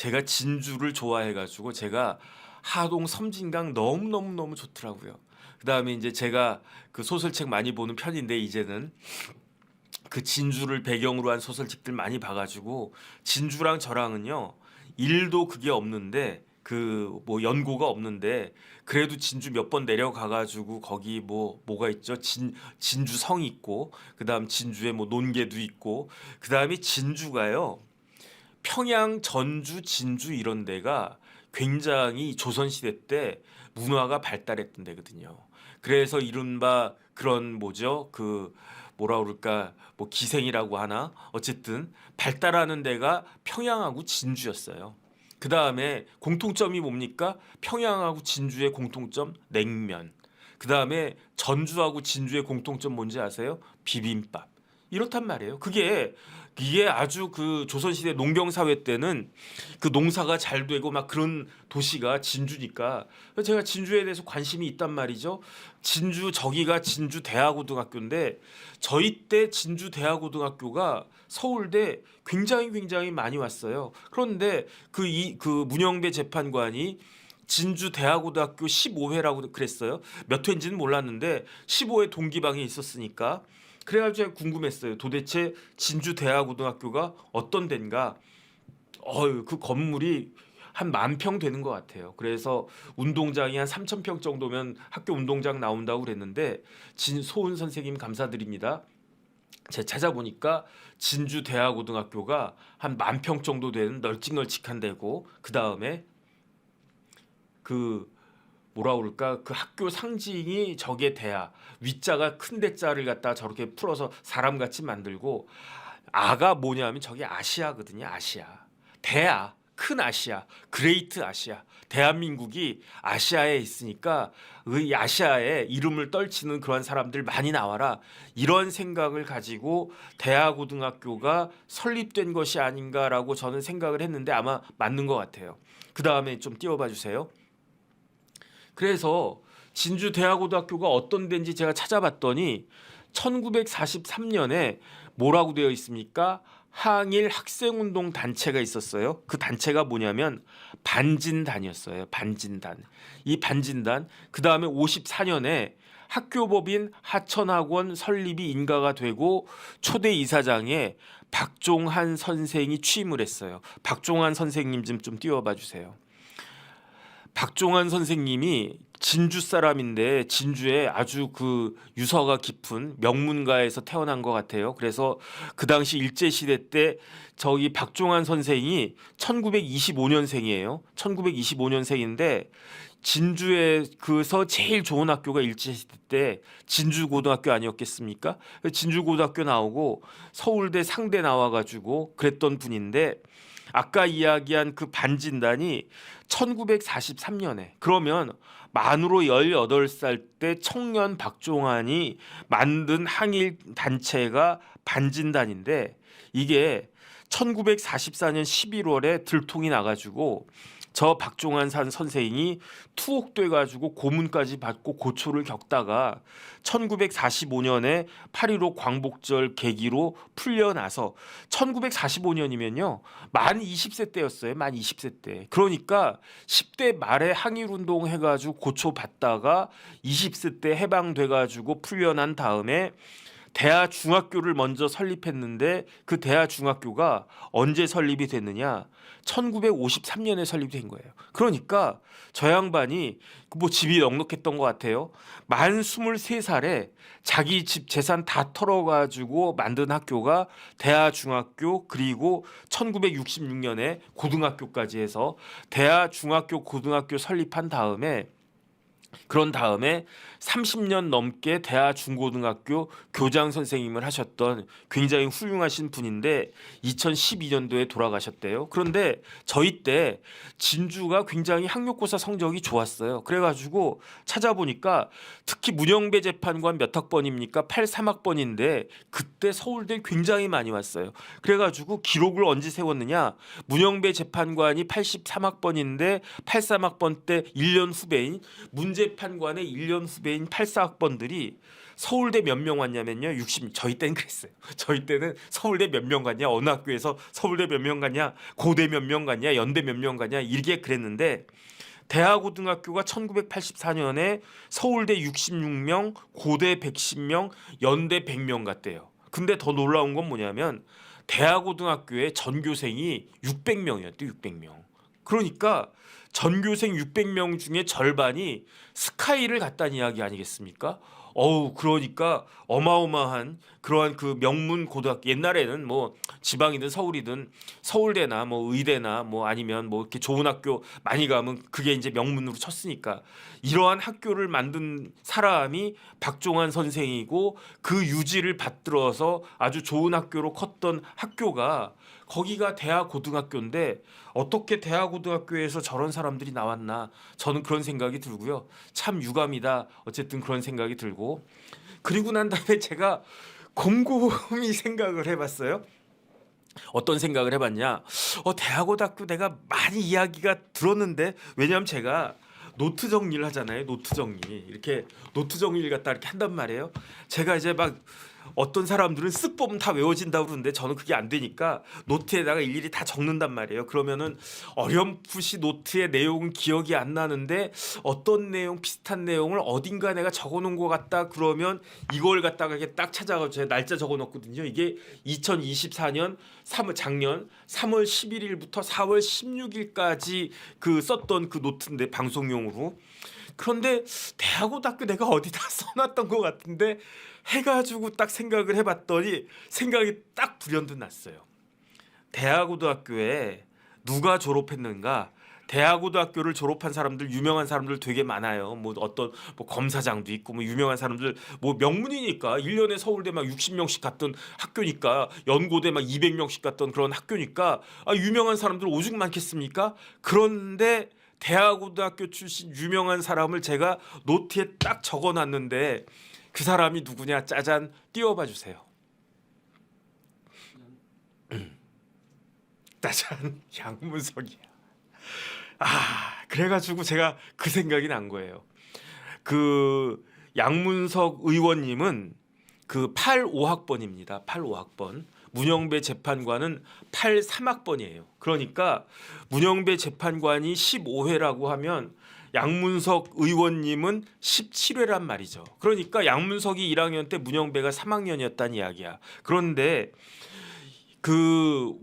제가 진주를 좋아해가지고 제가 하동 섬진강 너무 좋더라고요. 그다음에 이제 제가 그 소설책 많이 보는 편인데 이제는 그 진주를 배경으로 한 소설책들 많이 봐가지고 진주랑 저랑은요 일도 그게 없는데 그 뭐 연고가 없는데 그래도 진주 몇 번 내려가가지고 거기 뭐가 있죠 진주성 있고 그다음 진주에 뭐 논개도 있고 그다음에 진주가요 평양, 전주, 진주 이런 데가 굉장히 조선시대 때 문화가 발달했던 데거든요. 그래서 이른바 그런 뭐죠? 그 뭐라 그럴까? 뭐 기생이라고 하나? 어쨌든 발달하는 데가 평양하고 진주였어요. 그 다음에 공통점이 뭡니까? 평양하고 진주의 공통점 냉면. 그 다음에 전주하고 진주의 공통점 뭔지 아세요? 비빔밥. 이렇단 말이에요. 이게 아주 그 조선시대 농경사회 때는 그 농사가 잘 되고 막 그런 도시가 진주니까 제가 진주에 대해서 관심이 있단 말이죠. 저기가 진주 대하고등학교인데 저희 때 진주 대하고등학교가 서울대 굉장히 많이 왔어요. 그런데 그 문영배 재판관이 진주 대하고등학교 15회라고 그랬어요. 몇 회인지는 몰랐는데 15회 동기방에 있었으니까 그래가지고 제가 궁금했어요. 도대체 진주 대하고등학교가 어떤 데인가? 그 건물이 한 10,000평 되는 것 같아요. 그래서 운동장이 한 3,000평 정도면 학교 운동장 나온다고 그랬는데 소은 선생님 감사드립니다. 제가 찾아보니까 진주 대하고등학교가 한 10,000평 정도 되는 널찍널찍한 데고 그 다음에 그 뭐라 그럴까 그 학교 상징이 저게 대야 위자가 큰 대자를 갖다 저렇게 풀어서 사람같이 만들고 아가 뭐냐면 저게 아시아거든요. 아시아 대야 큰 아시아 그레이트 아시아 대한민국이 아시아에 있으니까 이 아시아에 이름을 떨치는 그런 사람들 많이 나와라 이런 생각을 가지고 대하고등학교가 설립된 것이 아닌가라고 저는 생각을 했는데 아마 맞는 것 같아요. 그 다음에 좀 띄워봐 주세요. 그래서 진주 대하고등학교가 어떤 데인지 제가 찾아봤더니 1943년에 뭐라고 되어 있습니까? 항일 학생운동 단체가 있었어요. 그 단체가 뭐냐면 반진단이었어요. 반진단. 이 반진단. 그 다음에 54년에 학교법인 하천학원 설립이 인가가 되고 초대 이사장에 박종한 선생이 취임을 했어요. 박종한 선생님 좀 띄워봐 주세요. 박종환 선생님이 진주 사람인데 진주에 아주 그 유서가 깊은 명문가에서 태어난 것 같아요. 그래서 그 당시 일제시대 때 저기 박종환 선생이 1925년생이에요. 1925년생인데 진주에서 제일 좋은 학교가 일제시대 때 진주고등학교 아니었겠습니까? 진주고등학교 나오고 서울대 상대 나와가지고 그랬던 분인데 아까 이야기한 그 반진단이 1943년에 그러면 만으로 18살 때 청년 박종환이 만든 항일 단체가 반진단인데 이게 1944년 11월에 들통이 나가지고 저 박종환 선생이 투옥돼 가지고 고문까지 받고 고초를 겪다가 1945년에 8.15 광복절 계기로 풀려나서 1945년이면요. 만 20세 때였어요. 만 20세 때. 그러니까 10대 말에 항일운동 해가지고 고초 받다가 20세 때 해방돼 가지고 풀려난 다음에 대하중학교를 먼저 설립했는데 그 대하중학교가 언제 설립이 됐느냐? 1953년에 설립된 거예요. 그러니까 저 양반이 뭐 집이 넉넉했던 것 같아요. 만 23살에 자기 집 재산 다 털어가지고 만든 학교가 대하중학교 그리고 1966년에 고등학교까지 해서 대하중학교 고등학교 설립한 다음에 그런 다음에 30년 넘게 대하중고등학교 교장 선생님을 하셨던 굉장히 훌륭하신 분인데 2012년도에 돌아가셨대요. 그런데 저희 때 진주가 굉장히 학력고사 성적이 좋았어요. 그래가지고 찾아보니까 특히 문영배 재판관 몇 학번입니까? 83학번인데 그때 서울대 굉장히 많이 왔어요. 그래가지고 기록을 언제 세웠느냐? 문영배 재판관이 83학번인데 83학번 때 1년 후배인 문재판관의 1년 후배인 84학번들이 서울대 몇 명 왔냐면요. 저희 때는 그랬어요. 저희 때는 서울대 몇 명 갔냐, 어느 학교에서 서울대 몇 명 갔냐, 고대 몇 명 갔냐, 연대 몇 명 갔냐 이렇게 그랬는데 대하고등학교가 1984년에 서울대 66명, 고대 110명, 연대 100명 갔대요. 근데 더 놀라운 건 뭐냐면 대하고등학교의 전교생이 600명이었대요. 600명. 그러니까 전교생 600명 중에 절반이 스카이를 갔다는 이야기 아니겠습니까? 그러니까 어마어마한 그러한 그 명문 고등학교, 옛날에는 뭐 지방이든 서울이든 서울대나 뭐 의대나 뭐 아니면 뭐 이렇게 좋은 학교 많이 가면 그게 이제 명문으로 쳤으니까 이러한 학교를 만든 사람이 박종환 선생이고 그 유지를 받들어서 아주 좋은 학교로 컸던 학교가 거기가 대하고등학교인데 어떻게 대하고등학교에서 저런 사람들이 나왔나 저는 그런 생각이 들고요. 참 유감이다. 어쨌든 그런 생각이 들고 그리고 난 다음에 제가 곰곰이 생각을 해봤어요. 어떤 생각을 해봤냐? 대하고등학교 내가 많이 이야기가 들었는데 왜냐하면 제가 노트 정리를 하잖아요. 노트 정리 이렇게 노트 정리를 갖다 이렇게 한단 말이에요. 제가 이제 막 어떤 사람들은 쓱 보면 다 외워진다고 그러는데 저는 그게 안 되니까 노트에다가 일일이 다 적는단 말이에요. 그러면은 어렴풋이 노트의 내용은 기억이 안 나는데 어떤 내용 비슷한 내용을 어딘가 내가 적어놓은 것 같다 그러면 이걸 갖다가 이렇게 딱 찾아가지고 제가 날짜 적어놓거든요. 이게 2024년 작년 3월 11일부터 4월 16일까지 그 썼던 그 노트인데 방송용으로. 그런데 대하고등학교 내가 어디다 써놨던 것 같은데 해가지고 딱 생각을 해봤더니 생각이 딱 불현듯 났어요. 대하고등학교에 누가 졸업했는가? 대하고등학교를 졸업한 사람들 유명한 사람들 되게 많아요. 뭐 어떤 뭐 검사장도 있고 뭐 유명한 사람들 뭐 명문이니까 1년에 서울대 막 60명씩 갔던 학교니까 연고대 막 200명씩 갔던 그런 학교니까 유명한 사람들 오죽 많겠습니까? 그런데 대하고등학교 출신 유명한 사람을 제가 노트에 딱 적어놨는데 그 사람이 누구냐? 짜잔 띄워봐 주세요. 짜잔 양문석이야. 그래가지고 제가 그 생각이 난 거예요. 그 양문석 의원님은 그 85학번입니다. 85학번. 문영배 재판관은 83학번이에요. 그러니까 문영배 재판관이 15회라고 하면 양문석 의원님은 17회란 말이죠. 그러니까 양문석이 1학년 때 문영배가 3학년이었다는 이야기야. 그런데 그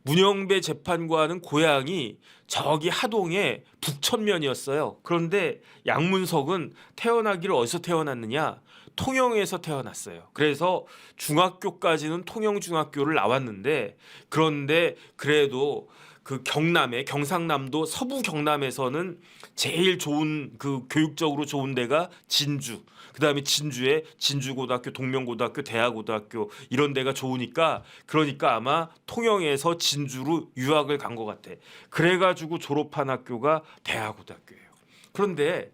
문영배 재판관은 고향이 저기 하동의 북천면이었어요. 그런데 양문석은 태어나기를 어디서 태어났느냐? 통영에서 태어났어요. 그래서 중학교까지는 통영중학교를 나왔는데 그런데 그래도 그 경상남도 서부 경남에서는 제일 좋은 그 교육적으로 좋은 데가 진주. 그다음에 진주에 진주고등학교, 동명고등학교, 대하고등학교 이런 데가 좋으니까 그러니까 아마 통영에서 진주로 유학을 간 것 같아. 그래가지고 졸업한 학교가 대하고등학교예요. 그런데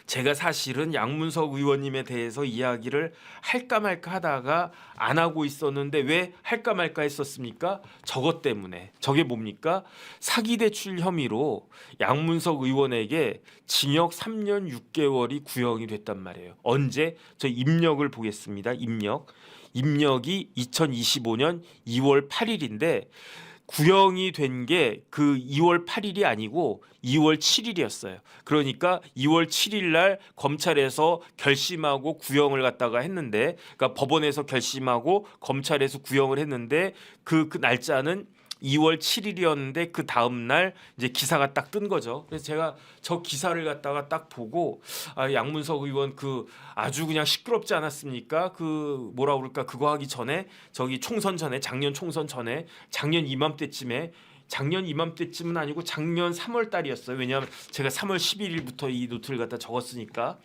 제가 사실은 양문석 의원님에 대해서 이야기를 할까 말까 하다가 안 하고 있었는데 왜 할까 말까 했었습니까? 저것 때문에. 저게 뭡니까? 사기대출 혐의로 양문석 의원에게 징역 3년 6개월이 구형이 됐단 말이에요. 언제? 저 입력을 보겠습니다. 입력이 2025년 2월 8일인데 구형이 된 게 그 2월 8일이 아니고 2월 7일이었어요. 그러니까 2월 7일 날 검찰에서 결심하고 구형을 갖다가 했는데, 그러니까 법원에서 결심하고 검찰에서 구형을 했는데 그 날짜는 2월 7일이었는데 그 다음 날 이제 기사가 딱 뜬 거죠. 그래서 제가 저 기사를 갖다가 딱 보고 양문석 의원 그 아주 그냥 시끄럽지 않았습니까? 그 뭐라 그럴까 그거 하기 전에 저기 총선 전에 작년 총선 전에 작년 이맘때쯤은 아니고 작년 3월 달이었어요. 왜냐하면 제가 3월 11일부터 이 노트를 갖다 적었으니까.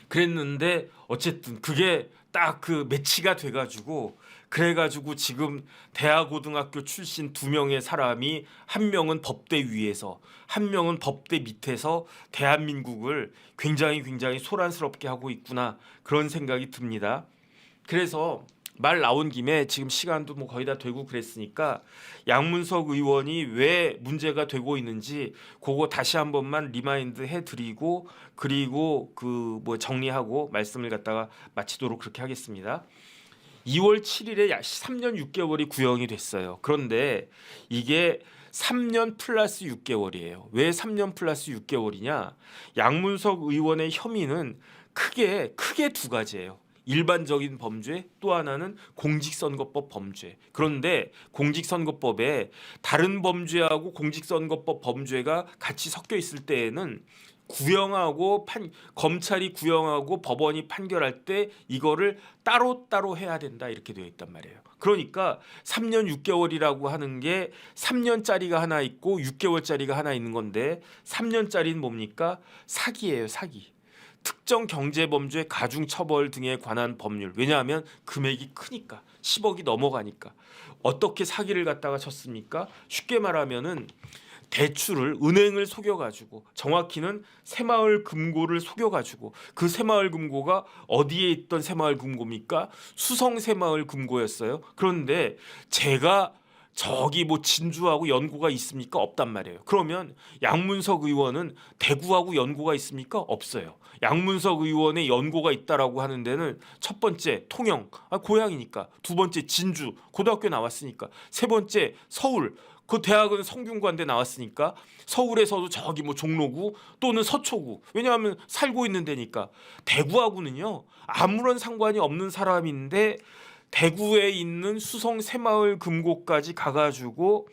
그랬는데 어쨌든 그게 딱 그 매치가 돼가지고 그래가지고 지금 대하고등학교 출신 2명의 사람이 한 명은 법대 위에서 한 명은 법대 밑에서 대한민국을 굉장히 소란스럽게 하고 있구나 그런 생각이 듭니다. 그래서 말 나온 김에 지금 시간도 뭐 거의 다 되고 그랬으니까 양문석 의원이 왜 문제가 되고 있는지 그거 다시 한 번만 리마인드 해드리고 그리고 그 뭐 정리하고 말씀을 갖다가 마치도록 그렇게 하겠습니다. 2월 7일에 3년 6개월이 구형이 됐어요. 그런데 이게 3년 플러스 6개월이에요. 왜 3년 플러스 6개월이냐? 양문석 의원의 혐의는 크게 두 가지예요. 일반적인 범죄, 또 하나는 공직선거법 범죄. 그런데 공직선거법에 다른 범죄하고 공직선거법 범죄가 같이 섞여 있을 때에는 구형하고 검찰이 구형하고 법원이 판결할 때 이거를 따로따로 해야 된다 이렇게 되어 있단 말이에요. 그러니까 3년 6개월이라고 하는 게 3년짜리가 하나 있고 6개월짜리가 하나 있는 건데 3년짜리는 뭡니까? 사기예요, 사기. 특정 경제범죄 가중처벌 등에 관한 법률. 왜냐하면 금액이 크니까 10억이 넘어가니까. 어떻게 사기를 갖다가 쳤습니까? 쉽게 말하면은 대출을 은행을 속여가지고 정확히는 새마을금고를 속여가지고 그 새마을금고가 어디에 있던 새마을금고입니까? 수성 새마을금고였어요. 그런데 제가 저기 뭐 진주하고 연고가 있습니까? 없단 말이에요. 그러면 양문석 의원은 대구하고 연고가 있습니까? 없어요. 양문석 의원의 연고가 있다라고 하는 데는 첫 번째 통영, 고향이니까. 두 번째 진주, 고등학교 나왔으니까. 세 번째 서울, 그 대학은 성균관대 나왔으니까. 서울에서도 저기 뭐 종로구 또는 서초구. 왜냐하면 살고 있는 데니까. 대구하고는요 아무런 상관이 없는 사람인데 대구에 있는 수성 새마을 금고까지 가가지고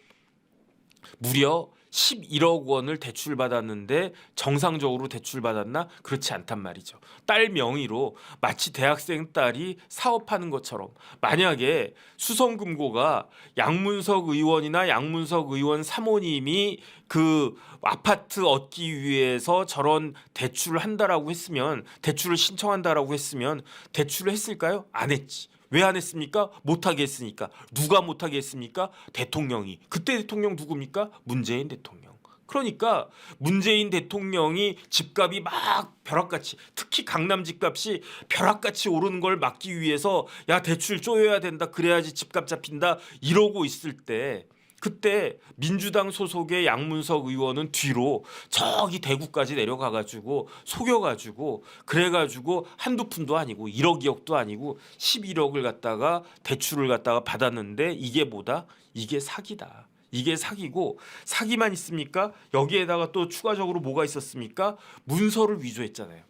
무려 11억 원을 대출받았는데 정상적으로 대출받았나? 그렇지 않단 말이죠. 딸 명의로 마치 대학생 딸이 사업하는 것처럼 만약에 수성금고가 양문석 의원이나 양문석 의원 사모님이 그 아파트 얻기 위해서 저런 대출을 한다라고 했으면 대출을 신청한다라고 했으면 대출을 했을까요? 안 했지. 왜 안 했습니까? 못하게 했으니까. 누가 못하게 했습니까? 대통령이. 그때 대통령 누굽니까? 문재인 대통령. 그러니까 문재인 대통령이 집값이 막 벼락같이, 특히 강남 집값이 벼락같이 오르는 걸 막기 위해서 야 대출 쪼여야 된다, 그래야지 집값 잡힌다 이러고 있을 때 그때 민주당 소속의 양문석 의원은 뒤로 저기 대구까지 내려가가지고 속여가지고 그래가지고 한두 푼도 아니고 1억 2억도 아니고 11억을 갖다가 대출을 갖다가 받았는데 이게 뭐다? 이게 사기다. 이게 사기고 사기만 있습니까? 여기에다가 또 추가적으로 뭐가 있었습니까? 문서를 위조했잖아요.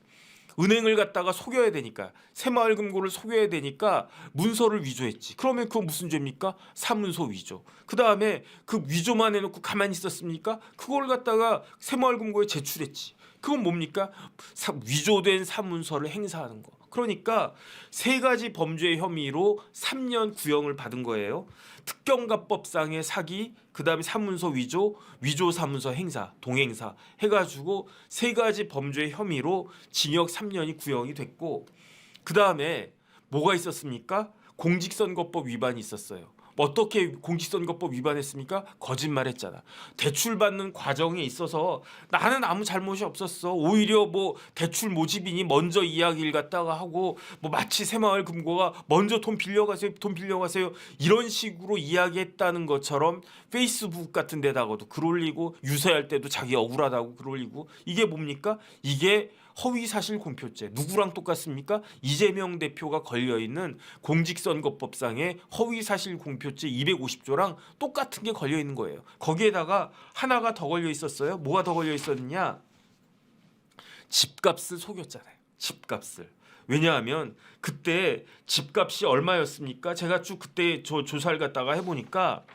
은행을 갖다가 속여야 되니까 새마을금고를 속여야 되니까 문서를 위조했지. 그러면 그거 무슨 죄입니까? 사문서 위조. 그 다음에 그 위조만 해놓고 가만히 있었습니까? 그걸 갖다가 새마을금고에 제출했지. 그건 뭡니까? 위조된 사문서를 행사하는 거. 그러니까 세 가지 범죄 혐의로 3년 구형을 받은 거예요. 특경가법상의 사기, 그다음에 사문서 위조, 위조 사문서 행사, 동행사 해가지고 세 가지 범죄 혐의로 징역 3년이 구형이 됐고, 그다음에 뭐가 있었습니까? 공직선거법 위반이 있었어요. 어떻게 공직선거법 위반했습니까? 거짓말했잖아. 대출 받는 과정에 있어서 나는 아무 잘못이 없었어. 오히려 뭐 대출 모집인이 먼저 이야기를 갖다가 하고 뭐 마치 새마을금고가 먼저 돈 빌려가세요, 돈 빌려가세요 이런 식으로 이야기했다는 것처럼 페이스북 같은 데다가도 글 올리고 유세할 때도 자기 억울하다고 글 올리고 이게 뭡니까? 이게 허위사실 공표죄. 누구랑 똑같습니까? 이재명 대표가 걸려있는 공직선거법상의 허위사실 공표죄 250조랑 똑같은 게 걸려있는 거예요. 거기에다가 하나가 더 걸려 있었어요. 뭐가 더 걸려 있었느냐? 집값을 속였잖아요. 집값을. 왜냐하면 그때 집값이 얼마였습니까? 제가 쭉 그때 조사를 갖다가 해보니까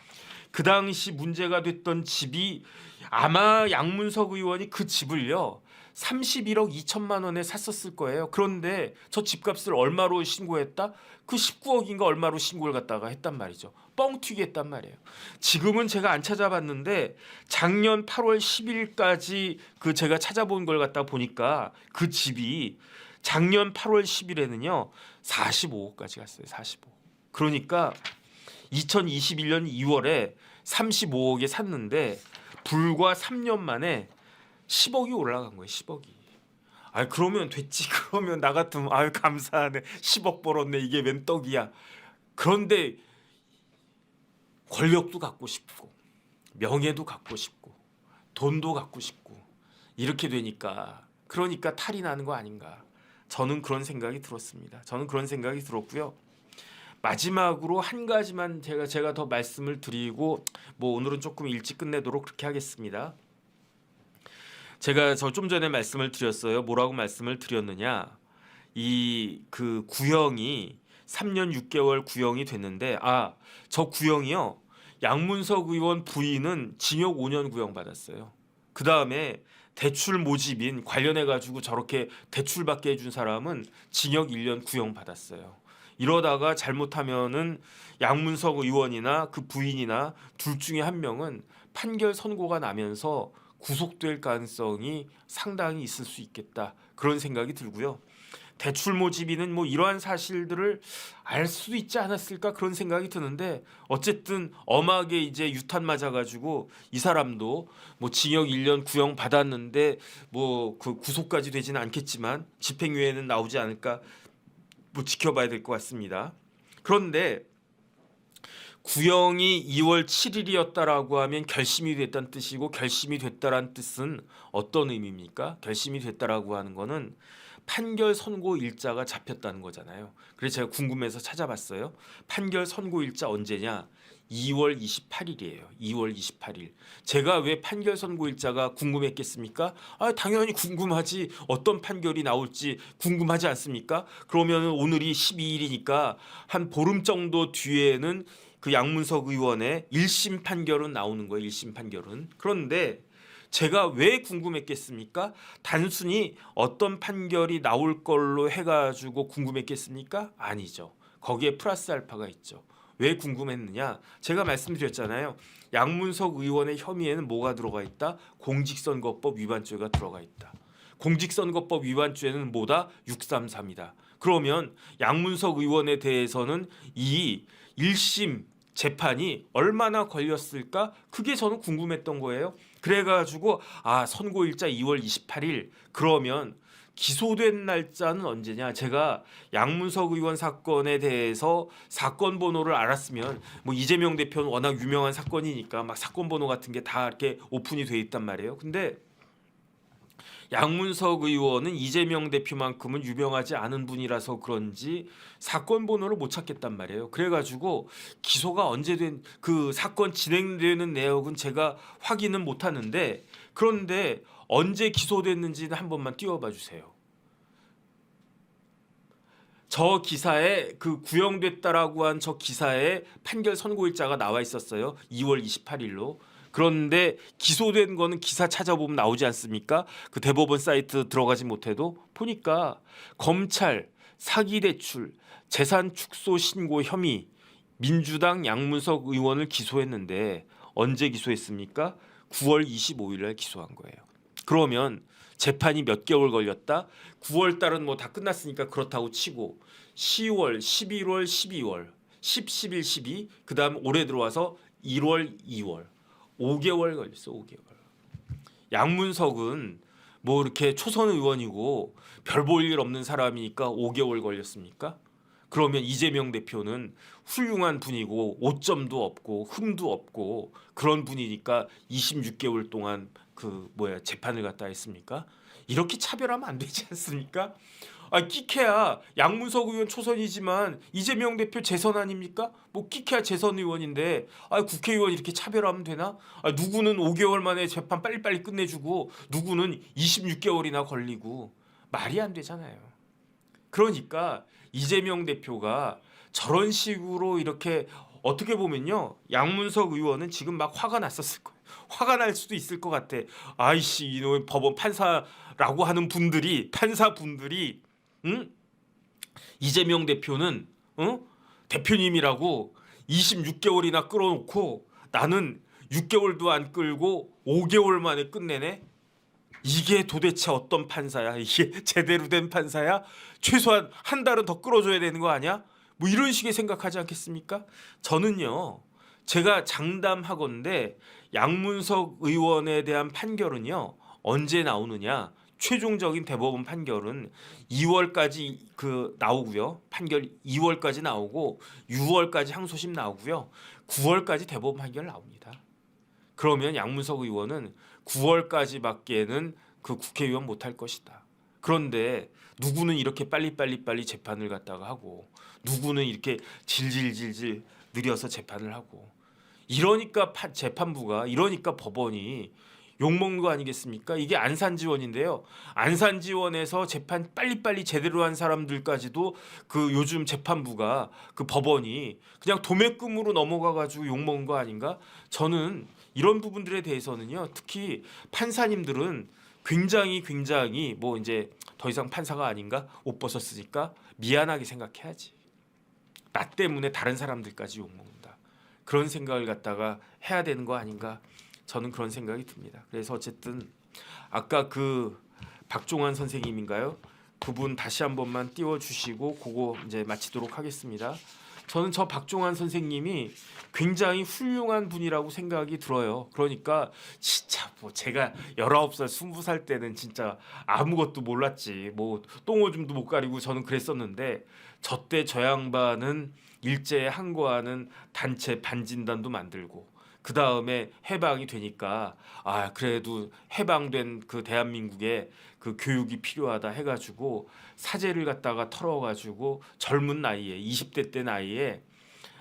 그 당시 문제가 됐던 집이 아마 양문석 의원이 그 집을요 31억 2천만 원에 샀었을 거예요. 그런데 저 집값을 얼마로 신고했다? 그 19억인가 얼마로 신고를 갖다가 했단 말이죠. 뻥튀기 했단 말이에요. 지금은 제가 안 찾아봤는데 작년 8월 10일까지 그 제가 찾아본 걸 갖다 보니까 그 집이 작년 8월 10일에는요 45억까지 갔어요. 45억. 그러니까 2021년 2월에 35억에 샀는데 불과 3년 만에 10억이 올라간 거예요. 10억이. 아 그러면 됐지. 그러면 나 같으면 아유 감사하네. 10억 벌었네. 이게 웬 떡이야. 그런데 권력도 갖고 싶고 명예도 갖고 싶고 돈도 갖고 싶고 이렇게 되니까 그러니까 탈이 나는 거 아닌가. 저는 그런 생각이 들었습니다. 저는 그런 생각이 들었고요. 마지막으로 한 가지만 제가 더 말씀을 드리고 뭐 오늘은 조금 일찍 끝내도록 그렇게 하겠습니다. 제가 저 좀 전에 말씀을 드렸어요. 뭐라고 말씀을 드렸느냐? 이 그 구형이 3년 6개월 구형이 됐는데 저 구형이요. 양문석 의원 부인은 징역 5년 구형 받았어요. 그 다음에 대출 모집인 관련해 가지고 저렇게 대출받게 해준 사람은 징역 1년 구형 받았어요. 이러다가 잘못하면은 양문석 의원이나 그 부인이나 둘 중에 한 명은 판결 선고가 나면서 구속될 가능성이 상당히 있을 수 있겠다. 그런 생각이 들고요. 대출 모집인은 뭐 이러한 사실들을 알 수도 있지 않았을까 그런 생각이 드는데 어쨌든 엄하게 이제 유탄 맞아가지고 이 사람도 뭐 징역 1년 구형 받았는데 뭐 그 구속까지 되지는 않겠지만 집행유예는 나오지 않을까 뭐 지켜봐야 될 것 같습니다. 그런데 구형이 2월 7일이었다라고 하면 결심이 됐다는 뜻이고 결심이 됐다라는 뜻은 어떤 의미입니까? 결심이 됐다라고 하는 거는 판결 선고 일자가 잡혔다는 거잖아요. 그래서 제가 궁금해서 찾아봤어요. 판결 선고 일자 언제냐? 2월 28일이에요. 2월 28일. 제가 왜 판결 선고 일자가 궁금했겠습니까? 당연히 궁금하지. 어떤 판결이 나올지 궁금하지 않습니까? 그러면 오늘이 12일이니까 한 보름 정도 뒤에는 그 양문석 의원의 1심 판결은 나오는 거예요. 1심 판결은. 그런데 제가 왜 궁금했겠습니까? 단순히 어떤 판결이 나올 걸로 해가지고 궁금했겠습니까? 아니죠. 거기에 플러스 알파가 있죠. 왜 궁금했느냐? 제가 말씀드렸잖아요. 양문석 의원의 혐의에는 뭐가 들어가 있다? 공직선거법 위반죄가 들어가 있다. 공직선거법 위반죄는 뭐다? 633이다. 그러면 양문석 의원에 대해서는 이 1심 재판이 얼마나 걸렸을까? 그게 저는 궁금했던 거예요. 그래가지고 선고일자 2월 28일 그러면 기소된 날짜는 언제냐? 제가 양문석 의원 사건에 대해서 사건 번호를 알았으면 뭐 이재명 대표는 워낙 유명한 사건이니까 막 사건 번호 같은 게 다 이렇게 오픈이 돼 있단 말이에요. 근데 양문석 의원은 이재명 대표만큼은 유명하지 않은 분이라서 그런지 사건 번호를 못 찾겠단 말이에요. 그래가지고 기소가 언제 된 그 사건 진행되는 내역은 제가 확인은 못 하는데 그런데 언제 기소됐는지는 한 번만 띄워봐 주세요. 저 기사에 그 구형됐다라고 한 저 기사에 판결 선고일자가 나와 있었어요. 2월 28일로. 그런데 기소된 거는 기사 찾아보면 나오지 않습니까? 그 대법원 사이트 들어가지 못해도 보니까 검찰 사기대출 재산 축소 신고 혐의 민주당 양문석 의원을 기소했는데 언제 기소했습니까? 9월 25일 날 기소한 거예요. 그러면 재판이 몇 개월 걸렸다? 9월 달은 뭐 다 끝났으니까 그렇다고 치고 10월, 11월, 12월, 10, 11, 12 그다음 올해 들어와서 1월, 2월 5개월 걸렸어. 5개월. 양문석은 뭐 이렇게 초선 의원이고 별 볼 일 없는 사람이니까 5개월 걸렸습니까? 그러면 이재명 대표는 훌륭한 분이고 오점도 없고 흠도 없고 그런 분이니까 26개월 동안 재판을 갖다 했습니까? 이렇게 차별하면 안 되지 않습니까? 끼케야 양문석 의원 초선이지만 이재명 대표 재선 아닙니까? 뭐 끼케야 재선 의원인데 국회의원 이렇게 차별하면 되나? 누구는 5개월 만에 재판 빨리빨리 끝내주고 누구는 26개월이나 걸리고 말이 안 되잖아요. 그러니까 이재명 대표가 저런 식으로 이렇게 어떻게 보면요. 양문석 의원은 지금 막 화가 났었을 거예요. 화가 날 수도 있을 것 같아. 아이씨 이놈의 법원 판사라고 하는 판사분들이 이재명 대표는 대표님이라고 26개월이나 끌어놓고 나는 6개월도 안 끌고 5개월 만에 끝내네. 이게 도대체 어떤 판사야? 이게 제대로 된 판사야? 최소한 한 달은 더 끌어줘야 되는 거 아니야? 뭐 이런 식의 생각하지 않겠습니까? 저는요. 제가 장담하건대 양문석 의원에 대한 판결은요. 언제 나오느냐? 최종적인 대법원 판결은 2월까지 그 나오고요. 판결 2월까지 나오고 6월까지 항소심 나오고요. 9월까지 대법원 판결 나옵니다. 그러면 양문석 의원은 9월까지밖에는 그 국회의원 못할 것이다. 그런데 누구는 이렇게 빨리 재판을 갖다가 하고 누구는 이렇게 질질질질 느려서 재판을 하고 이러니까 재판부가 이러니까 법원이 욕먹는 거 아니겠습니까? 이게 안산지원인데요. 안산지원에서 재판 빨리빨리 제대로 한 사람들까지도 그 요즘 재판부가 그 법원이 그냥 도매금으로 넘어가 가지고 욕먹은 거 아닌가? 저는 이런 부분들에 대해서는요. 특히 판사님들은 굉장히 뭐 이제 더 이상 판사가 아닌가? 옷 벗었으니까 미안하게 생각해야지. 나 때문에 다른 사람들까지 욕먹는다. 그런 생각을 갖다가 해야 되는 거 아닌가? 저는 그런 생각이 듭니다. 그래서 어쨌든 아까 그 박종환 선생님인가요? 그분 다시 한 번만 띄워주시고 그거 이제 마치도록 하겠습니다. 저는 저 박종환 선생님이 굉장히 훌륭한 분이라고 생각이 들어요. 그러니까 진짜 뭐 제가 19살, 20살 때는 진짜 아무것도 몰랐지. 뭐 똥오줌도 못 가리고 저는 그랬었는데 저때 저 양반은 일제에 항거하는 단체 반진단도 만들고 그 다음에 해방이 되니까 아 그래도 해방된 그 대한민국에 그 교육이 필요하다 해가지고 사제를 갖다가 털어가지고 젊은 나이에 20대 때 나이에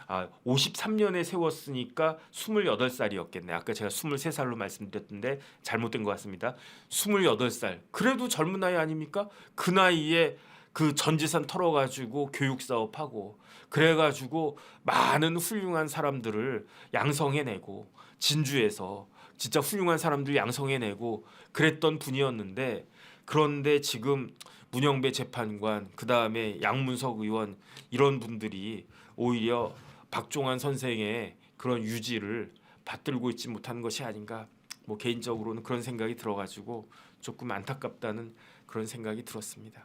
53년에 세웠으니까 28살이었겠네. 아까 제가 23살로 말씀드렸는데 잘못된 것 같습니다. 28살. 그래도 젊은 나이 아닙니까? 그 나이에 그 전 재산 털어가지고 교육 사업하고 그래가지고 많은 훌륭한 사람들을 양성해내고 진주에서 진짜 훌륭한 사람들 양성해내고 그랬던 분이었는데 그런데 지금 문영배 재판관 그 다음에 양문석 의원 이런 분들이 오히려 박종환 선생의 그런 유지를 받들고 있지 못한 것이 아닌가 뭐 개인적으로는 그런 생각이 들어가지고 조금 안타깝다는 그런 생각이 들었습니다.